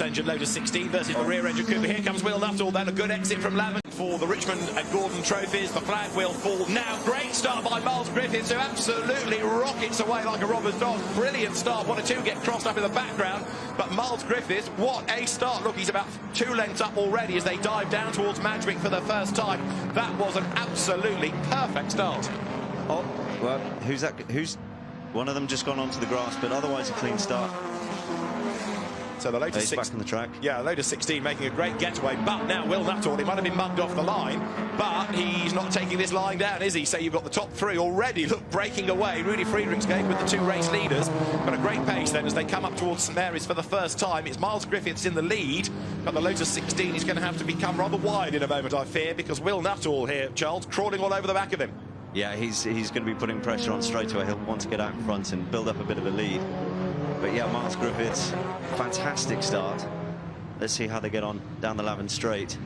engine Lotus 16 versus the rear engine Cooper. Here comes Will Nuttall, then a good exit from Lavin for the Richmond and Gordon Trophies. The flag will fall now. Great start by Miles Griffiths, who absolutely rockets away like a robber's dog. Brilliant start. 1 or 2 get crossed up in the background, but Miles Griffiths, what a start. Look, he's about 2 lengths up already as they dive down towards Madgwick for the first time. That was an absolutely perfect start. Oh, well, who's that? Who's one of them just gone onto the grass, but otherwise a clean start. So the Lotus 16 back on the track. Yeah, Lotus 16 making a great getaway, but now Will Nuttall, he might have been mugged off the line, but he's not taking this line down, is he? So you've got the top 3 already, look, breaking away. Rudy Friedrichs going with the 2 race leaders, but a great pace then as they come up towards St Mary's for the first time. It's Miles Griffiths in the lead, but the Lotus 16 is going to have to become rather wide in a moment, I fear, because Will Nuttall here, Charles, crawling all over the back of him. Yeah, he's going to be putting pressure on straight away. He'll want to get out in front and build up a bit of a lead. But yeah, Miles Griffiths, fantastic start. Let's see how they get on down the Lavin straight.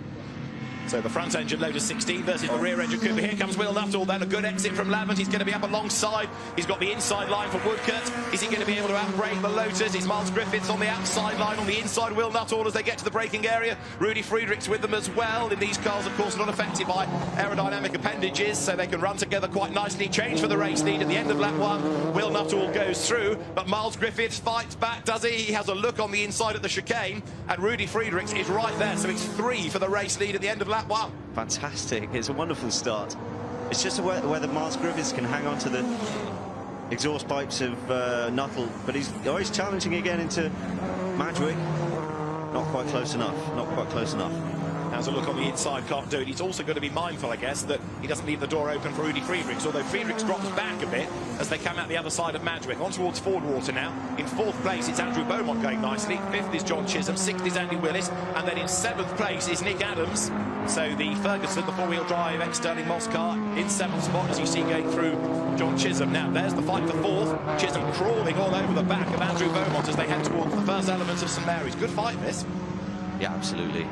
So the front engine Lotus 16 versus the rear engine Cooper. Here comes Will Nuttall, then a good exit from Lavin. He's going to be up alongside. He's got the inside line for Woodcote. Is he going to be able to outbrake the Lotus? Is Miles Griffiths on the outside line, on the inside Will Nuttall as they get to the braking area. Rudy Friedrichs with them as well. In these cars, of course, not affected by aerodynamic appendages, so they can run together quite nicely. Change for the race lead at the end of lap 1. Will Nuttall goes through, but Miles Griffiths fights back, does he? He has a look on the inside at the chicane, and Rudy Friedrichs is right there, so it's 3 for the race lead at the end of lap 1. Fantastic. It's a wonderful start. It's just whether Miles Griffiths can hang on to the exhaust pipes of Nuttall, but he's always challenging again into Madgwick. Not quite close enough. Not quite close enough. Has a look on the inside, can't do it. He's also going to be mindful, I guess, that he doesn't leave the door open for Rudy Friedrichs, although Friedrichs drops back a bit as they come out the other side of Madgwick. On towards Fordwater now. In 4th place, it's Andrew Beaumont going nicely. 5th is John Chisholm. 6th is Andy Willis. And then in 7th place is Nick Adams. So the Ferguson, the 4-wheel drive ex-Sterling Moss car, in 7th spot, as you see going through John Chisholm. Now, there's the fight for 4th. Chisholm crawling all over the back of Andrew Beaumont as they head towards the first elements of St Mary's. Good fight, this. Yeah, absolutely.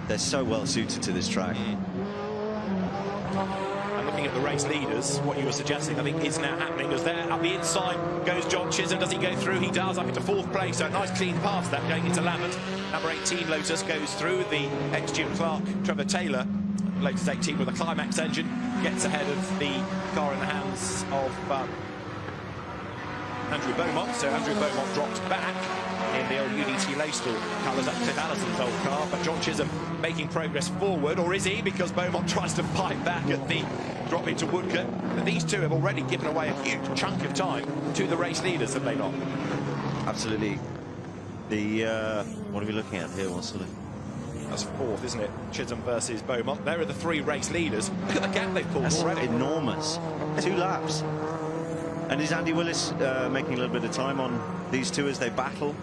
They're so well suited to this track. And looking at the race leaders, what you were suggesting, I think, is now happening as there up the inside goes John Chisholm. Does he go through? He does, up into 4th place. So a nice clean pass that going into Lavin. Number 18 Lotus goes through. The ex-Jim Clark, Trevor Taylor, Lotus 18 with a Climax engine, gets ahead of the car in the hands of Andrew Beaumont. So Andrew Beaumont drops back in the old UDT Laystall colours at Cliff Allison's old car, but John Chisholm making progress forward, or is he? Because Beaumont tries to fight back at the drop into Woodcote. But these two have already given away a huge chunk of time to the race leaders, have they not? Absolutely. The what are we looking at here? What sort of? That's 4th, isn't it? Chisholm versus Beaumont. There are the 3 race leaders. Look at the gap they've pulled already. Enormous. 2 laps. And is Andy Willis making a little bit of time on these two as they battle?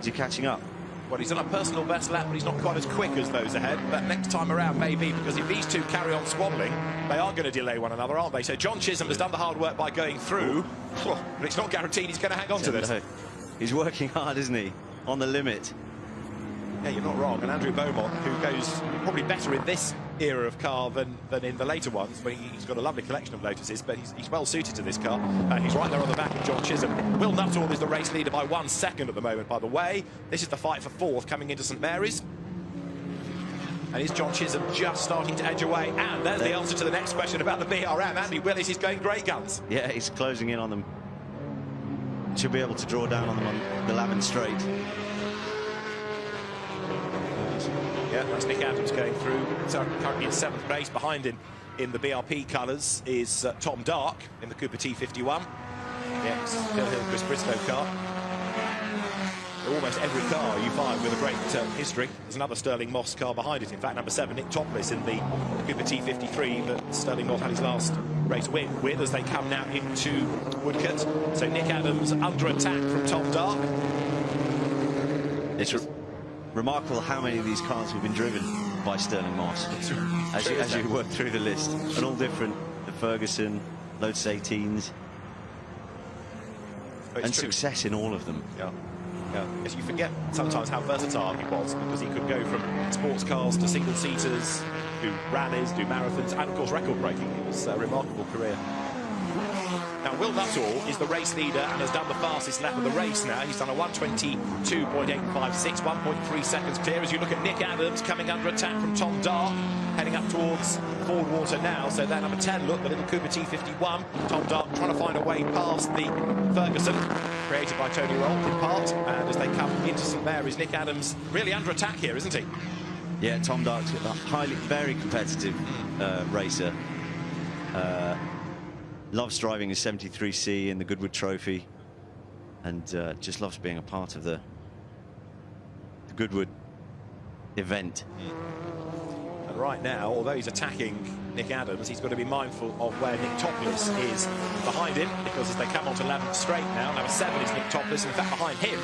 Is he catching up? Well, he's on a personal best lap, but he's not quite as quick as those ahead. But next time around, maybe, because if these two carry on squabbling, they are going to delay one another, aren't they? So John Chisholm has done the hard work by going through, but it's not guaranteed he's going to hang on to this. No. He's working hard, isn't he? On the limit. Yeah, you're not wrong. And Andrew Beaumont, who goes probably better in this era of car than in the later ones, but he's got a lovely collection of Lotuses, but he's well suited to this car. He's right there on the back of John Chisholm. Will Nuttall is the race leader by 1 second at the moment, by the way. This is the fight for 4th coming into St Mary's. And is John Chisholm just starting to edge away? And there's the answer to the next question about the BRM. Andy Willis is going great guns. Yeah, he's closing in on them. Should be able to draw down on them on the Lavin straight. Yeah, that's Nick Adams going through. So currently in 7th place. Behind him in the BRP colours is Tom Dark in the Cooper T51. The ex-Hill Chris Briscoe car. Almost every car you find with a great history. There's another Sterling Moss car behind it. In fact, number 7, Nick Topless in the Cooper T53 that Sterling Moss had his last race win with as they come now into Woodcote. So Nick Adams under attack from Tom Dark. It's remarkable how many of these cars have been driven by Sterling Moss as you work through the list, and all different. The Ferguson, Lotus 18s, and success in all of them. Yeah. Yeah. Yes, you forget sometimes how versatile he was, because he could go from sports cars to single-seaters, do rallies, do marathons, and of course record-breaking. It was a remarkable career. Now Now, Will Nuttall is the race leader and has done the fastest lap of the race now. He's done a 1:22.856, 1.3 seconds clear. As you look at Nick Adams coming under attack from Tom Dark, heading up towards Ford Water now. So that number 10, look, the little Cooper T51. Tom Dark trying to find a way past the Ferguson, created by Tony Roll in part. And as they come into St Mary's, Nick Adams really under attack here, isn't he? Yeah, Tom Dark's a very competitive racer. Loves driving his 73C in the Goodwood Trophy, and just loves being a part of the Goodwood event. And right now, although he's attacking Nick Adams, he's got to be mindful of where Nick Topless is behind him, because as they come onto 11th straight now, number 7 is Nick Topless, and in fact behind him,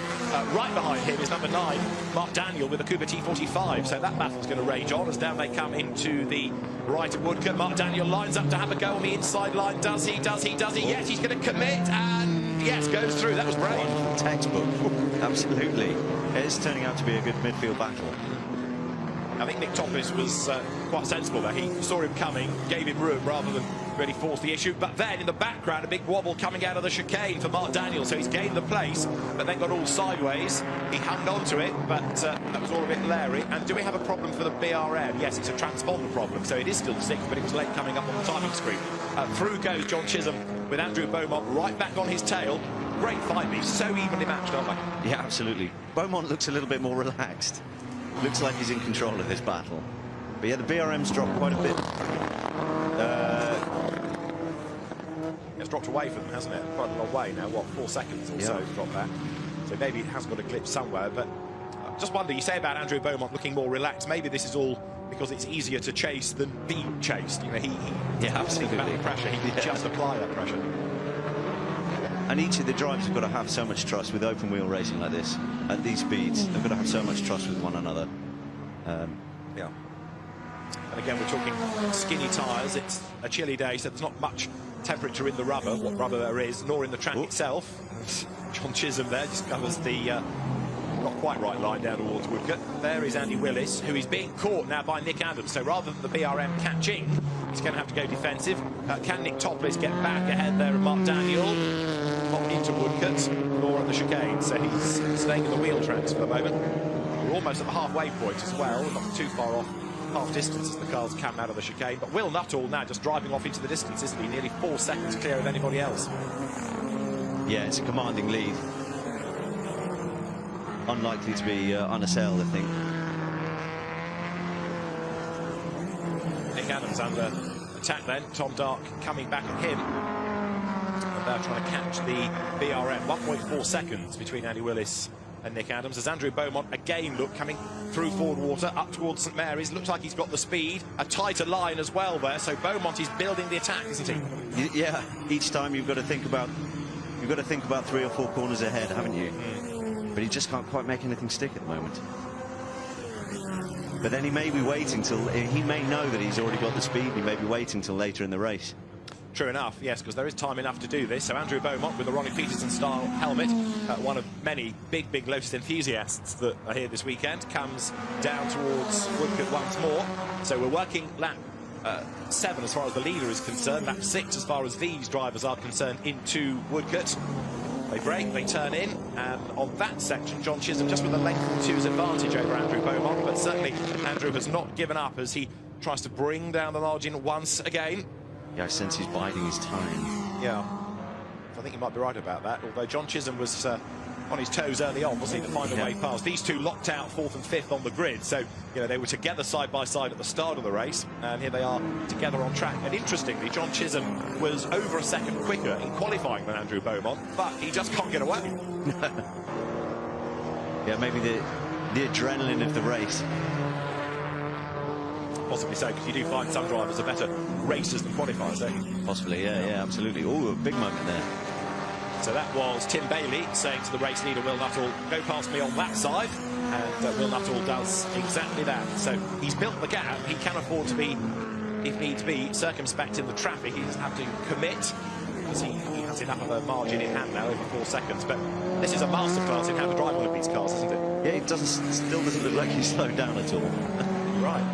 right behind him, is number 9, Mark Daniel with a Cooper T45. So that battle's going to rage on as down they come into the right of Woodcote. Mark Daniel lines up to have a go on the inside line. Does he? Yes, he's going to commit, and yes, goes through. That was brave. Textbook. Absolutely. It's turning out to be a good midfield battle. I think Nick Topless was quite sensible there. He saw him coming, gave him room rather than really force the issue. But then in the background, a big wobble coming out of the chicane for Mark Daniel. So he's gained the place, but then got all sideways. He hung on to it, but that was all a bit leery. And do we have a problem for the BRM? Yes, it's a transponder problem. So it is still 6th, but it was late coming up on the timing screen. Through goes John Chisholm with Andrew Beaumont right back on his tail. Great fight. These so evenly matched, aren't they? Yeah, absolutely. Beaumont looks a little bit more relaxed. Looks like he's in control of this battle. But yeah, the BRM's dropped quite a bit. It's dropped away from them, hasn't it? Quite a long way now. What, 4 seconds or so it's dropped back. So maybe it has got a glitch somewhere. But I just wonder, you say about Andrew Beaumont looking more relaxed. Maybe this is all because it's easier to chase than be chased. You know, he absolutely. About the pressure. He can just apply that pressure. And each of the drivers have got to have so much trust with open wheel racing like this. At these speeds, they've got to have so much trust with one another. Yeah. And again, we're talking skinny tyres. It's a chilly day, so there's not much temperature in the rubber, what rubber there is, nor in the track itself. John Chisholm there just covers the not quite right line down towards Woodcote. There is Andy Willis, who is being caught now by Nick Adams. So rather than the BRM catching, he's going to have to go defensive. Can Nick Topless get back ahead there of Mark Daniel? Not into Woodcote, nor at the chicane. So he's staying in the wheel tracks for the moment. We're almost at the halfway point as well, not too far off half distance as the cars come out of the chicane. But Will Nuttall now just driving off into the distance, isn't he? Nearly 4 seconds clear of anybody else. Yeah, it's a commanding lead. Unlikely to be unassailed, I think. Nick Adams under attack then. Tom Dark coming back at him. And they're trying to catch the BRM. 1.4 seconds between Andy Willis and Nick Adams. As Andrew Beaumont again, look, coming through Ford Water up towards St Mary's. Looks like he's got the speed. A tighter line as well there. So Beaumont is building the attack, isn't he? Yeah, each time you've got to think about 3 or 4 corners ahead, haven't you? But he just can't quite make anything stick at the moment. But then he may be waiting till he may know that he's already got the speed. He may be waiting till later in the race. True enough, yes, because there is time enough to do this. So Andrew Beaumont with the Ronnie Peterson-style helmet, one of many big Lotus enthusiasts that are here this weekend, comes down towards Woodcote once more. So we're working lap 7 as far as the leader is concerned, lap 6 as far as these drivers are concerned into Woodcote. They brake, they turn in, and on that section, John Chisholm just with a length of 2's advantage over Andrew Beaumont, but certainly Andrew has not given up as he tries to bring down the margin once again. Yeah, I sense he's biding his time. Yeah, I think you might be right about that, although John Chisholm was on his toes early on, wasn't he, to find a way past. These two locked out 4th and 5th on the grid, so you know they were together side by side at the start of the race, and here they are together on track. And interestingly, John Chisholm was over a second quicker in qualifying than Andrew Beaumont, but he just can't get away. Yeah, maybe the adrenaline of the race. Possibly so, because you do find some drivers are better racers than qualifiers, don't you? Possibly, yeah, absolutely. Oh, a big moment there. So that was Tim Bailey saying to the race leader, Will Nuttall, go past me on that side. And Will Nuttall does exactly that. So he's built the gap. He can afford to be, if needs be, circumspect in the traffic. He doesn't have to commit, because he has enough of a margin in hand now, over 4 seconds. But this is a masterclass in how to drive one of these cars, isn't it? Yeah, it still doesn't look like he's slowed down at all. Right.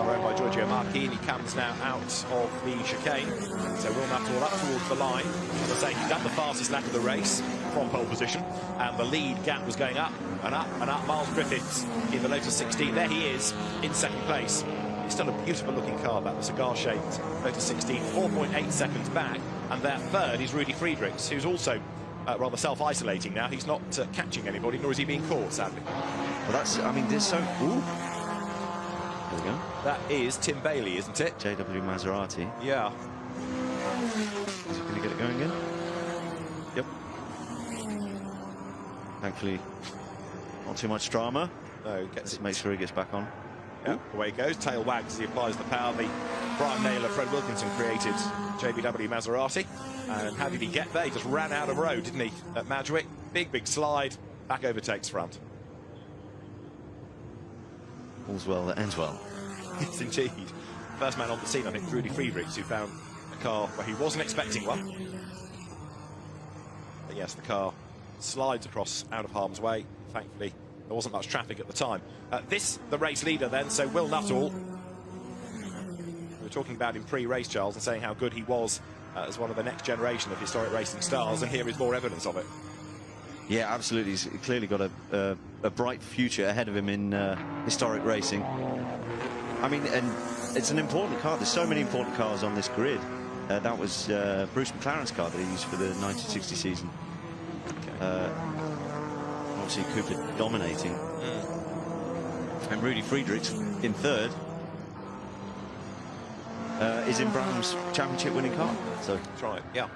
car owned by Giorgio Marchini comes now out of the chicane. So Will Nuttall up towards the line. As I say, he's done the fastest lap of the race from pole position, and the lead gap was going up and up and up. Miles Griffiths in the Lotus 16. There he is in second place. It's still a beautiful looking car, that the cigar-shaped Lotus 16, 4.8 seconds back. And there third is Rudy Friedrichs, who's also rather self-isolating now. He's not catching anybody, nor is he being caught, sadly. Well, that's, I mean, there's so... Ooh. There we go. That is Tim Bailey, isn't it? JW Maserati. Yeah. Is he going to get it going again? Yep. Thankfully, not too much drama. No, gets it. Make sure he gets back on. Yeah, away he goes. Tail wags as he applies the power. The Brian Naylor, Fred Wilkinson created JBW Maserati. And how did he get there? He just ran out of road, didn't he, at Madgwick? Big slide. Back overtakes front. All's well that ends well. Yes, indeed. First man on the scene, I think, Rudy Friedrichs, who found a car where he wasn't expecting one. But yes, the car slides across out of harm's way. Thankfully, there wasn't much traffic at the time. The race leader then, so Will Nuttall. We were talking about him pre-race, Charles, and saying how good he was as one of the next generation of historic racing stars, and here is more evidence of it. Yeah, absolutely. He's clearly got a bright future ahead of him in historic racing. I mean, and it's an important car. There's so many important cars on this grid. That was Bruce McLaren's car that he used for the 1960 season. Okay. Obviously, Cooper dominating. And Rudy Friedrichs in third is in Brown's championship winning car. So that's right, yeah.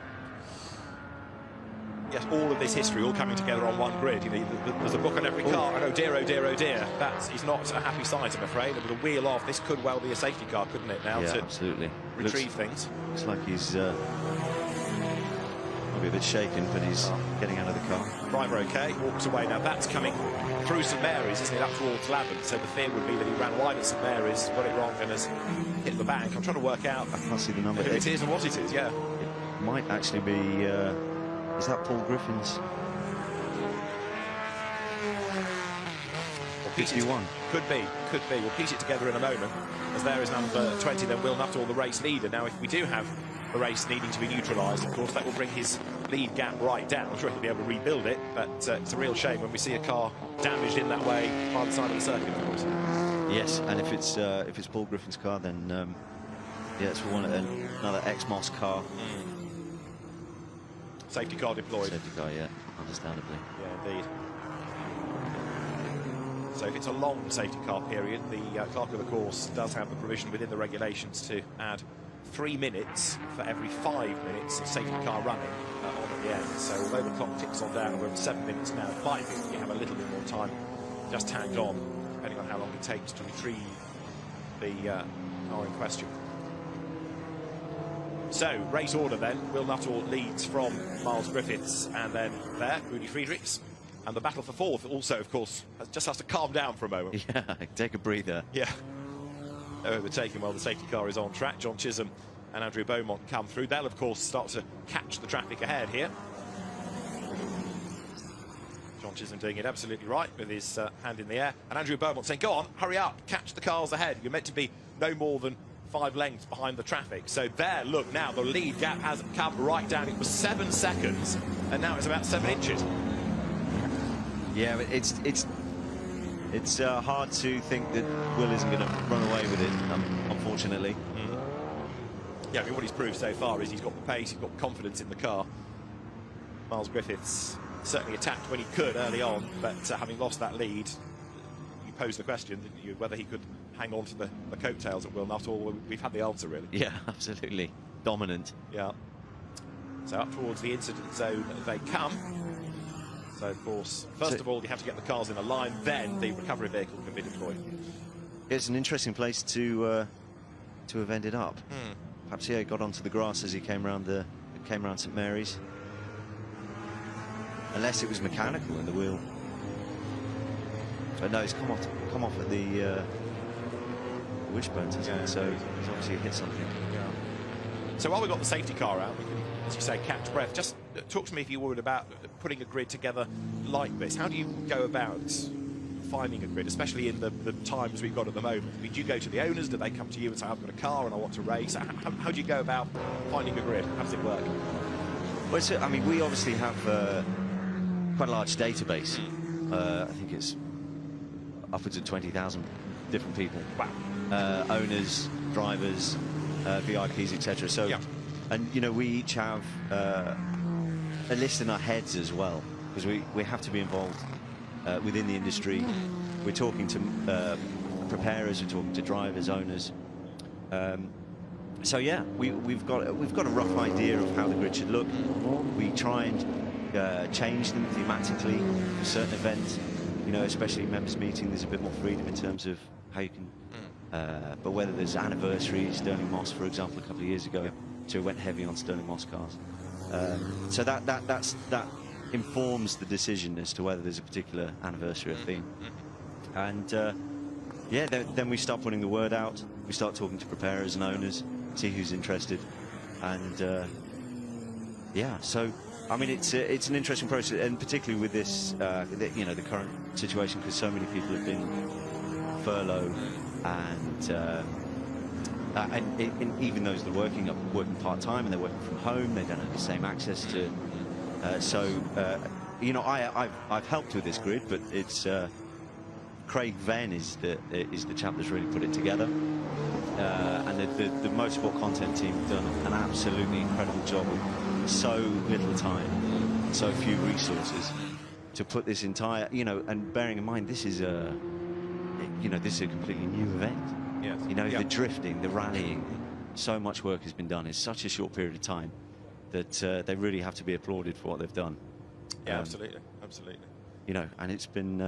Yes, all of this history all coming together on one grid. You know, there's a book on every car. And oh dear, oh dear, oh dear. That is not a happy sight, I'm afraid. With a wheel off, this could well be a safety car, couldn't it, now, yeah, to absolutely retrieve things. Looks like he's might be a bit shaken, but he's getting out of the car. Driver okay, walks away. Now that's coming through St Mary's, isn't it, up towards Lavant. So the fear would be that he ran wide at St Mary's, got it wrong, and has hit the bank. I'm trying to work out I can't see the number. who it is and what it is, yeah. It might actually be... is that Paul Griffin's? 51. Could be. We'll piece it together in a moment. As there is number 20, then Will Nuttall, the race leader. Now, if we do have the race needing to be neutralised, of course, that will bring his lead gap right down. I'm sure he'll be able to rebuild it, but it's a real shame when we see a car damaged in that way by the side of the circuit, of course. Yes, and if it's Paul Griffin's car, then yeah, it's another ex-Moss car. Safety car deployed. Safety car, yeah, understandably. Yeah, indeed. So if it's a long safety car period, the clerk of the course does have the provision within the regulations to add 3 minutes for every 5 minutes of safety car running on at the end. So although the clock ticks on down, we're at 7 minutes now. 5 minutes, you have a little bit more time just tagged on, depending on how long it takes to retrieve the car in question. So, race order then. Will Nuttall leads from Miles Griffiths, and then there, Rudy Friedrichs. And the battle for fourth also, of course, just has to calm down for a moment. Yeah, take a breather. Yeah. No overtaking while the safety car is on track. John Chisholm and Andrew Beaumont come through. They'll, of course, start to catch the traffic ahead here. John Chisholm doing it absolutely right with his hand in the air. And Andrew Beaumont saying, go on, hurry up, catch the cars ahead. You're meant to be no more than 5 lengths behind the traffic. So there, look, now the lead gap has come right down. It was 7 seconds, and now it's about 7 inches. Yeah, but it's hard to think that Will isn't going to run away with it, unfortunately. Yeah, I mean, what he's proved so far is he's got the pace, he's got confidence in the car. Miles Griffiths certainly attacked when he could early on, but having lost that lead, you posed the question, didn't you, whether he could hang on to the coattails of Will Nuttall. We've had the answer, really. Yeah, absolutely. Dominant. Yeah. So up towards the incident zone they come. So, of course, first of all, you have to get the cars in a line, then the recovery vehicle can be deployed. It's an interesting place to have ended up. Perhaps he got onto the grass as he came around St Mary's. Unless it was mechanical in the wheel. But no, he's come off at the wishbones, hasn't it? So he's obviously hit something. Yeah. So while we've got the safety car out, we can, as you say, catch breath. Just talk to me, if you would, about putting a grid together like this. How do you go about finding a grid, especially in the times we've got at the moment? I mean, do you go to the owners? Do they come to you and say, I've got a car and I want to race? How do you go about finding a grid? How does it work? Well, I mean, we obviously have quite a large database. I think it's upwards of 20,000 different people. Wow. Owners, drivers, VIPs, etc. So, yeah. And you know, we each have a list in our heads as well, because we have to be involved within the industry. We're talking to preparers, we're talking to drivers, owners. So yeah, we've got a rough idea of how the grid should look. We try and change them thematically for certain events. You know, especially members meeting, there's a bit more freedom in terms of how you can. But whether there's anniversary, Sterling Moss, for example, a couple of years ago, so we went heavy on Sterling Moss cars. So that informs the decision as to whether there's a particular anniversary or theme. And yeah, then we start putting the word out. We start talking to preparers and owners, see who's interested, and yeah. So I mean, it's an interesting process, and particularly with this, you know, the current situation, because so many people have been furloughed, and even those that are working part-time and they're working from home, they don't have the same access to. You know, I've helped with this grid, but it's Craig Venn is the chap that's really put it together, and the motorsport content team have done an absolutely incredible job with so little time, so few resources to put this entire, you know, and bearing in mind this is a completely new event. Yes. You know, the drifting, the rallying, so much work has been done in such a short period of time that they really have to be applauded for what they've done. Yeah, absolutely. You know, and it's been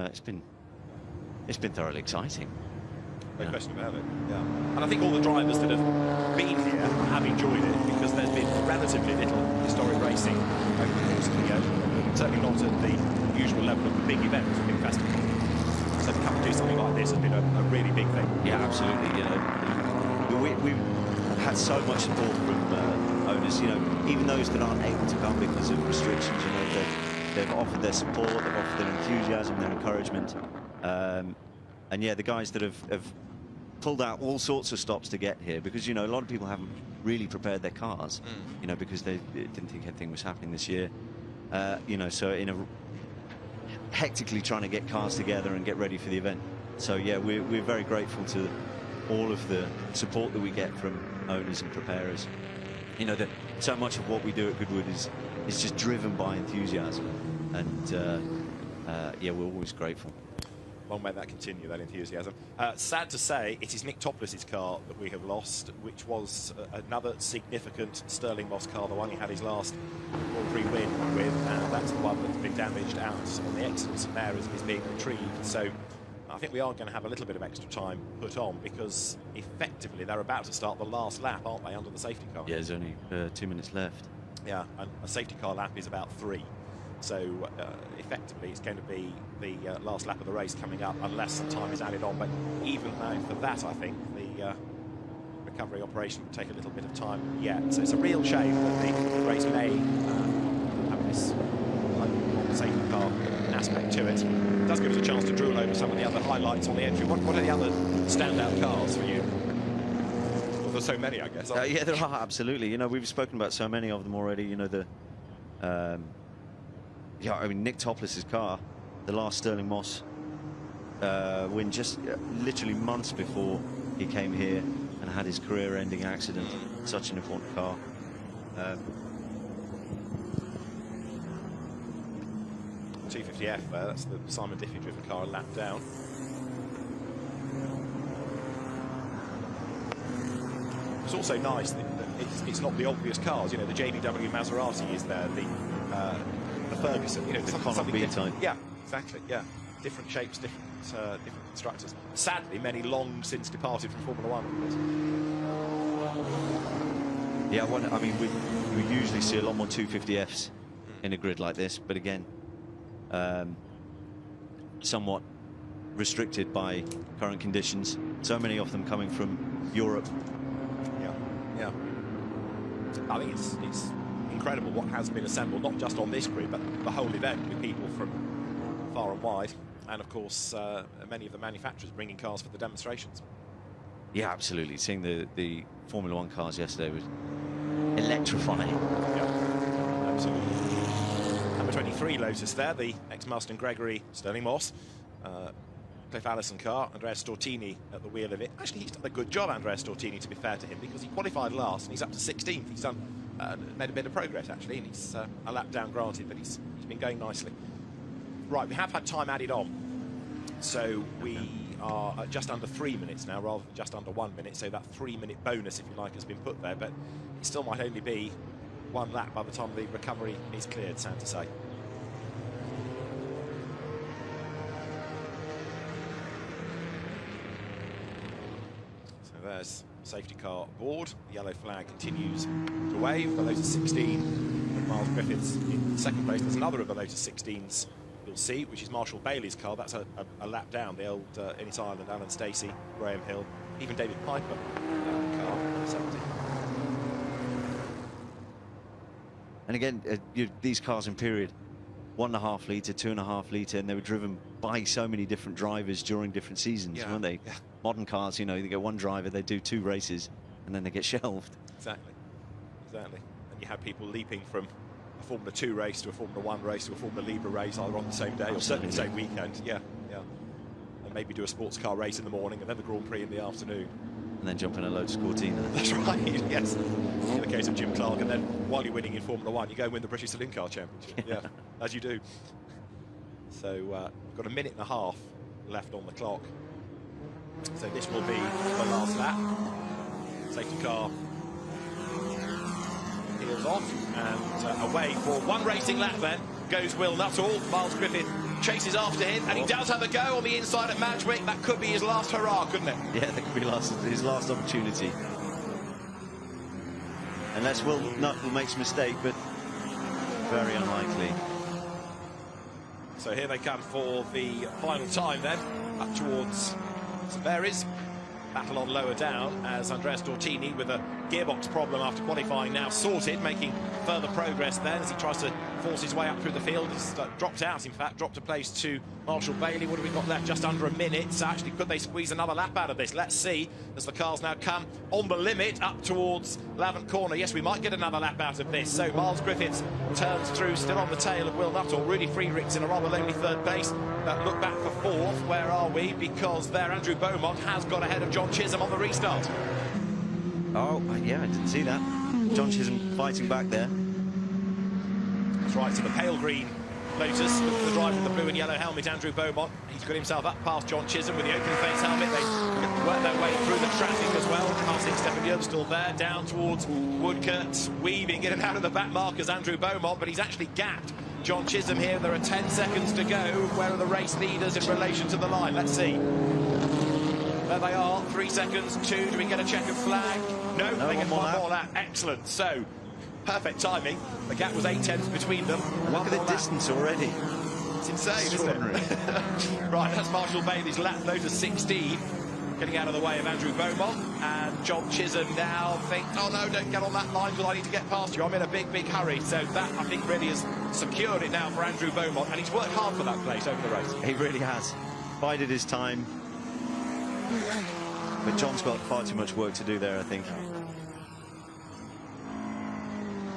thoroughly exciting. No question about it. Yeah. And I think all the drivers that have been here have enjoyed it, because there's been relatively little historic racing over the course of the year. Certainly not at the usual level of the big events, the big festival. So to come and do something like this has been a really big thing. Yeah, absolutely. You know, we've had so much support from owners. You know, even those that aren't able to come because of restrictions. You know, they've offered their support, they've offered their enthusiasm, their encouragement. And yeah, the guys that have pulled out all sorts of stops to get here, because, you know, a lot of people haven't really prepared their cars, you know, because they didn't think anything was happening this year. You know, so in a hectically trying to get cars together and get ready for the event. So yeah, we're very grateful to all of the support that we get from owners and preparers. You know, that so much of what we do at Goodwood is just driven by enthusiasm, and yeah, we're always grateful. Long may that continue, that enthusiasm. Sad to say, it is Nick Topless's car that we have lost, which was another significant Sterling Moss car, the one he had his last Grand Prix win with, and that's the one that's been damaged out on the exits, and now is being retrieved. So I think we are going to have a little bit of extra time put on, because effectively they're about to start the last lap, aren't they, under the safety car? Yeah, there's only 2 minutes left. Yeah, and a safety car lap is about 3. So effectively it's going to be the last lap of the race coming up, unless some time is added on. But even though for that, I think the recovery operation will take a little bit of time yet. So it's a real shame that the race may have this safety car aspect to it. It does give us a chance to drool over some of the other highlights on the entry. What are the other standout cars for you? Well, there's so many, I guess. Yeah, there are, absolutely. You know, we've spoken about so many of them already. You know, the yeah, I mean, Nick Topless's car, the last Sterling Moss win, just literally months before he came here and had his career-ending accident. Such an important car. 250F there, that's the Simon Diffie-driven car a lap down. It's also nice that it's not the obvious cars. You know, the JDW Maserati is there, the Ferguson, you know, something different. Yeah, exactly. Yeah, different shapes, different constructors. Sadly, many long since departed from Formula One. Yeah, I mean, we usually see a lot more 250Fs in a grid like this, but again, somewhat restricted by current conditions. So many of them coming from Europe. Yeah. I think it's incredible what has been assembled, not just on this grid, but the whole event, with people from far and wide. And of course, many of the manufacturers bringing cars for the demonstrations. Yeah, absolutely. Seeing the Formula One cars yesterday was electrifying. Yeah, absolutely. Number 23 Lotus there, the ex-Marston Gregory Sterling Moss. Cliff Allison car, Andrea Stortini at the wheel of it. Actually, he's done a good job, Andrea Stortini, to be fair to him, because he qualified last and he's up to 16th. He's done made a bit of progress, actually, and he's a lap down, granted, but he's been going nicely. Right, we have had time added on, so we are at just under 3 minutes now, rather than just under 1 minute, so that 3-minute bonus, if you like, has been put there, but it still might only be 1 lap by the time the recovery is cleared, sad to say. There's safety car aboard. The yellow flag continues to wave. The Lotus 16 with Miles Griffiths in second place. There's another of the Lotus 16s you'll see, which is Marshall Bailey's car. That's a lap down. The old Ennis Ireland, Alan Stacey, Graham Hill, even David Piper car. 17. And again, these cars in period, 1.5 litre, 2.5 litre, and they were driven by so many different drivers during different seasons, weren't they? Yeah. Modern cars, you know, you get one driver, they do 2 races, and then they get shelved. Exactly, exactly. And you have people leaping from a Formula 2 race to a Formula 1 race to a Formula Libre race, either on the same day or certainly the same weekend. Yeah, yeah. And maybe do a sports car race in the morning and then the Grand Prix in the afternoon. And then jump in a Lotus Cortina. That's right, yes. In the case of Jim Clark, and then while you're winning in Formula 1, you go and win the British Saloon Car Championship. Yeah, as you do. So we've got 1.5 minutes left on the clock. So this will be the last lap. Safety car heels off, and away for one racing lap then goes Will Nuttall. Miles Griffith chases after him, and he does have a go on the inside at Matchwick. That could be his last hurrah, couldn't it? Yeah, that could be his last opportunity. Unless Will Nuttall makes a mistake, but very unlikely. So here they come for the final time then, up towards Saveris. Battle on lower down as Andrea Stortini, with a gearbox problem after qualifying, now sorted, making further progress then as he tries to force his way up through the field. He's dropped out, in fact, dropped a place to Marshall Bailey. What have we got left? Just under 1 minute. So actually, could they squeeze another lap out of this? Let's see, as the cars now come on the limit up towards Lavant Corner. Yes, we might get another lap out of this. So Miles Griffiths turns through, still on the tail of Will Nuttall. Rudy Friedrichs in a rather lonely third place. Look back for fourth. Where are we? Because there, Andrew Beaumont has got ahead of John Chisholm on the restart. Oh, yeah, I didn't see that. John Chisholm fighting back there. That's right, so the pale green Lotus, the driver with the blue and yellow helmet, Andrew Beaumont. He's got himself up past John Chisholm with the open face helmet. They work their way through the traffic as well, passing Stefan Jürgen still there, down towards Woodcourt, weaving in and out of the back markers, Andrew Beaumont, but he's actually gapped John Chisholm here. There are 10 seconds to go. Where are the race leaders in relation to the line? Let's see. There they are, 3 seconds, 2. Do we get a checkered flag? No, they get one more lap. Excellent. So, perfect timing. The gap was 8/10 between them. Look at the distance already. It's insane, isn't it? Right, that's Marshall Bailey's lap, Lotus 16. Getting out of the way of Andrew Beaumont. And John Chisholm now thinks, oh no, don't get on that line because I need to get past you. I'm in a big, big hurry. So that, I think, really has secured it now for Andrew Beaumont. And he's worked hard for that place over the race. He really has. Bided his time. But John's got far too much work to do there, I think.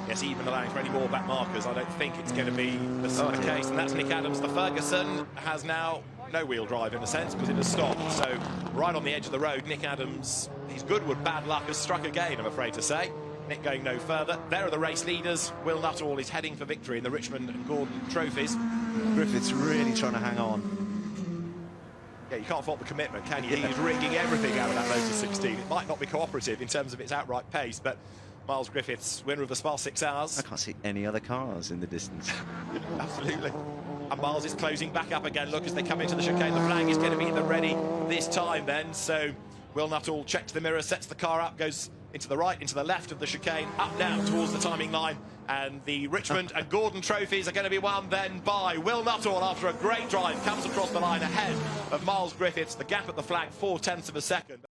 Yes, even allowing for any more back markers, I don't think it's going to be the case. And that's Nick Adams. The Ferguson has now no wheel drive in a sense because it has stopped. So right on the edge of the road, Nick Adams, his Goodwood bad luck has struck again, I'm afraid to say. Nick going no further. There are the race leaders. Will Nuttall is heading for victory in the Richmond Gordon Trophies. Griffiths really trying to hang on. Yeah, you can't fault the commitment, can you? He's wringing everything out of that Lotus 16. It might not be cooperative in terms of its outright pace, but Miles Griffiths, winner of the Spa 6 Hours. I can't see any other cars in the distance. Absolutely. And Miles is closing back up again. Look, as they come into the chicane, the flag is going to be at the ready this time then. So Will Nuttall checks the mirror, sets the car up, goes into the right, into the left of the chicane, up now towards the timing line. And the Richmond and Gordon Trophies are going to be won then by Will Nuttall after a great drive. Comes across the line ahead of Miles Griffiths. The gap at the flag, 0.4 of a second.